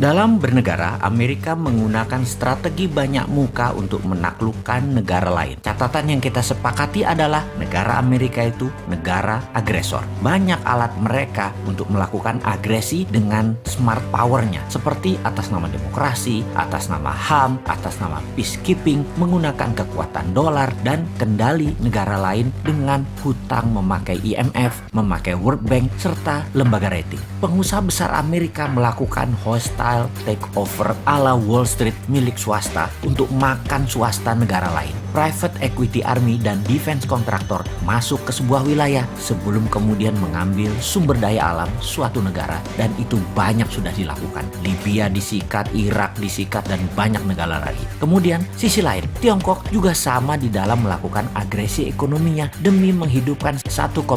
Dalam bernegara, Amerika menggunakan strategi banyak muka untuk menaklukkan negara lain. Catatan yang kita sepakati adalah negara Amerika itu negara agresor. Banyak alat mereka untuk melakukan agresi dengan smart power-nya, seperti atas nama demokrasi, atas nama HAM, atas nama peacekeeping, menggunakan kekuatan dolar dan kendali negara lain dengan hutang memakai IMF, memakai World Bank, serta lembaga rating. Pengusaha besar Amerika melakukan hostile takeover ala Wall Street milik swasta untuk makan swasta negara lain. Private equity army dan defense kontraktor masuk ke sebuah wilayah sebelum kemudian mengambil sumber daya alam suatu negara, dan itu banyak sudah dilakukan. Libya disikat, Irak disikat, dan banyak negara lagi. Kemudian sisi lain, Tiongkok juga sama di dalam melakukan agresi ekonominya demi menghidupkan 1,5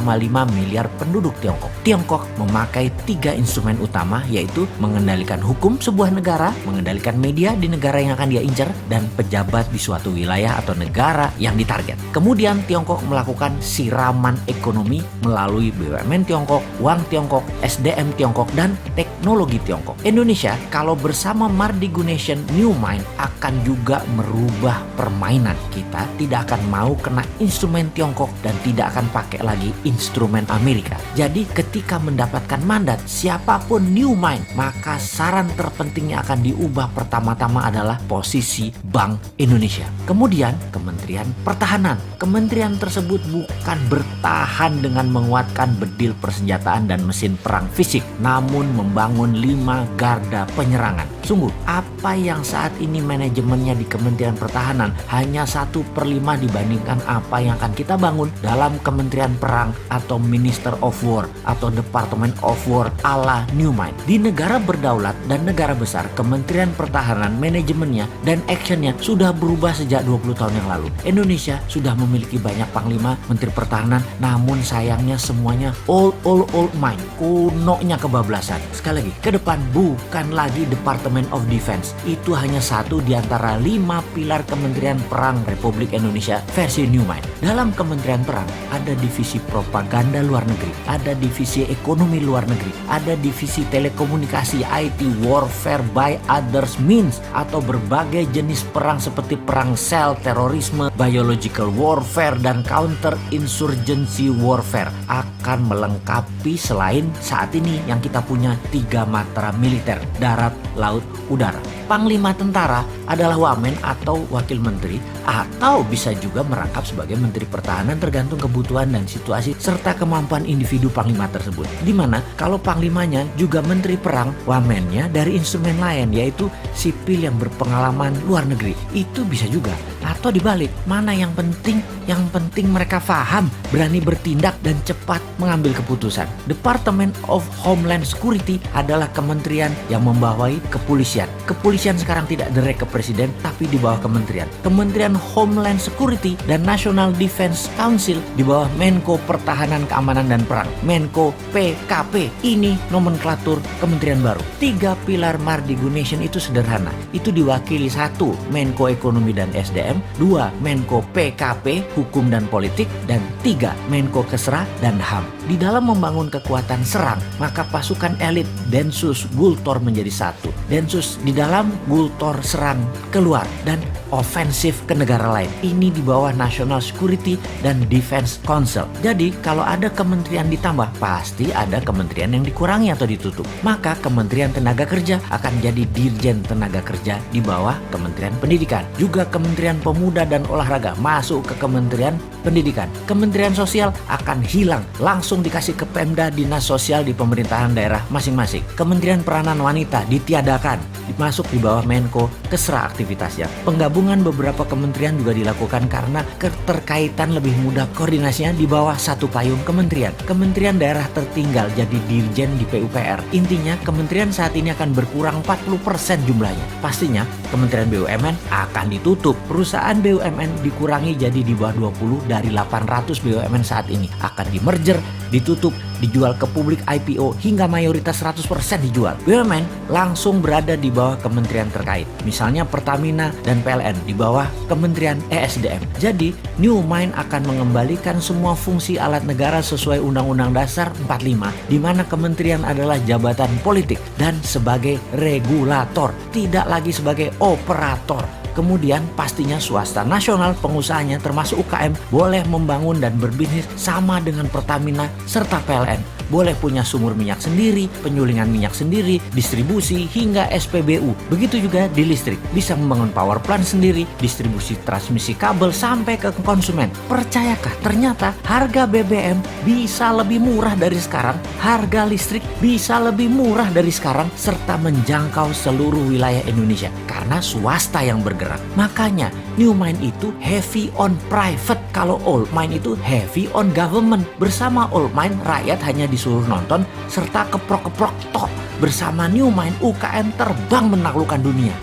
miliar penduduk Tiongkok. Tiongkok memakai 3 instrumen utama, yaitu mengendalikan hukum sebuah negara, mengendalikan media di negara yang akan dia incar, dan pejabat di suatu wilayah atau negara yang ditarget. Kemudian Tiongkok melakukan siraman ekonomi melalui BUMN Tiongkok, uang Tiongkok, SDM Tiongkok, dan teknologi Tiongkok. Indonesia kalau bersama Mardigu Nation New Mind akan juga merubah permainan. Kita tidak akan mau kena instrumen Tiongkok dan tidak akan pakai lagi instrumen Amerika. Jadi ketika mendapatkan mandat siapapun New Mind, maka saran terpentingnya akan diubah pertama-tama adalah posisi Bank Indonesia. Kemudian Kementerian Pertahanan. Kementerian tersebut bukan bertahan dengan menguatkan bedil persenjataan dan mesin perang fisik, namun membangun 5 garda penyerangan. Sungguh, apa yang saat ini manajemennya di Kementerian Pertahanan hanya 1/5 dibandingkan apa yang akan kita bangun dalam Kementerian Perang atau Minister of War atau Department of War ala New Mind. Di negara berdaulat dan negara besar, Kementerian Pertahanan manajemennya dan actionnya sudah berubah sejak 20 tahun yang lalu. Indonesia sudah memiliki banyak panglima, menteri pertahanan, namun sayangnya semuanya old mind, kunonya kebablasan. Sekali lagi, ke depan bukan lagi Department of Defense, itu hanya satu di antara 5 pilar Kementerian Perang Republik Indonesia versi New Mind. Dalam Kementerian Perang ada divisi propaganda luar negeri, ada divisi ekonomi luar negeri, ada divisi telekomunikasi, IT, warfare by others means, atau berbagai jenis perang seperti perang sel, terorisme, biological warfare, dan counter insurgency warfare akan melengkapi selain saat ini yang kita punya 3 matra militer, darat, laut, udara. Panglima tentara adalah wamen atau wakil menteri, atau bisa juga merangkap sebagai menteri pertahanan tergantung kebutuhan dan situasi serta kemampuan individu panglima tersebut. Dimana kalau panglimanya juga menteri perang, wamennya dari instrumen lain yaitu sipil yang berpengalaman luar negeri. Itu bisa juga. Atau dibalik, mana yang penting? Yang penting mereka paham, berani bertindak, dan cepat mengambil keputusan. Department of Homeland Security adalah kementerian yang membawahi kepolisian. Kepolisian sekarang tidak direct ke presiden, tapi di bawah kementerian. Kementerian Homeland Security dan National Defense Council di bawah Menko Pertahanan, Keamanan, dan Perang, Menko PKP. Ini nomenklatur kementerian baru. 3 pilar Mardigu Nation itu sederhana. Itu diwakili 1 Menko Ekonomi dan SDM, 2 Menko PKP, Hukum dan Politik, dan 3 Menko Kesra dan HAM. Di dalam membangun kekuatan serang, maka pasukan elit Densus Gultor menjadi 1. Densus di dalam, Gultor serang keluar, dan ofensif ke negara lain. Ini di bawah National Security dan Defense Council. Jadi kalau ada kementerian ditambah, pasti ada kementerian yang dikurangi atau ditutup. Maka Kementerian Tenaga Kerja akan jadi Dirjen Tenaga Kerja di bawah Kementerian Pendidikan. Juga Kementerian Pemuda dan Olahraga masuk ke Kementerian Pendidikan. Kementerian Sosial akan hilang, langsung dikasih ke Pemda, dinas sosial di pemerintahan daerah masing-masing. Kementerian Peranan Wanita ditiadakan, masuk di bawah Menko Kesra aktivitasnya. Penggabungan beberapa kementerian juga dilakukan karena keterkaitan lebih mudah koordinasinya di bawah satu payung kementerian. Kementerian daerah tertinggal jadi dirjen di PUPR. Intinya kementerian saat ini akan berkurang 40% jumlahnya. Pastinya Kementerian BUMN akan ditutup. Perusahaan perusahaan BUMN dikurangi jadi di bawah 20 dari 800 BUMN saat ini. Akan di-merger, ditutup, dijual ke publik IPO hingga mayoritas 100% dijual. BUMN langsung berada di bawah kementerian terkait. Misalnya Pertamina dan PLN di bawah Kementerian ESDM. Jadi New Mind akan mengembalikan semua fungsi alat negara sesuai Undang-Undang Dasar 45, di mana kementerian adalah jabatan politik dan sebagai regulator, tidak lagi sebagai operator. Kemudian pastinya swasta nasional pengusahanya termasuk UKM boleh membangun dan berbisnis sama dengan Pertamina serta PLN. Boleh punya sumur minyak sendiri, penyulingan minyak sendiri, distribusi hingga SPBU. Begitu juga di listrik, bisa membangun power plant sendiri, distribusi transmisi kabel sampai ke konsumen. Percayakah ternyata harga BBM bisa lebih murah dari sekarang, harga listrik bisa lebih murah dari sekarang, serta menjangkau seluruh wilayah Indonesia karena swasta yang bergerak. Makanya New Mind itu heavy on private, kalau Old Mind itu heavy on government. Bersama Old Mind rakyat hanya disuruh nonton serta keprok-keprok tok. Bersama New Mind UKM terbang menaklukkan dunia.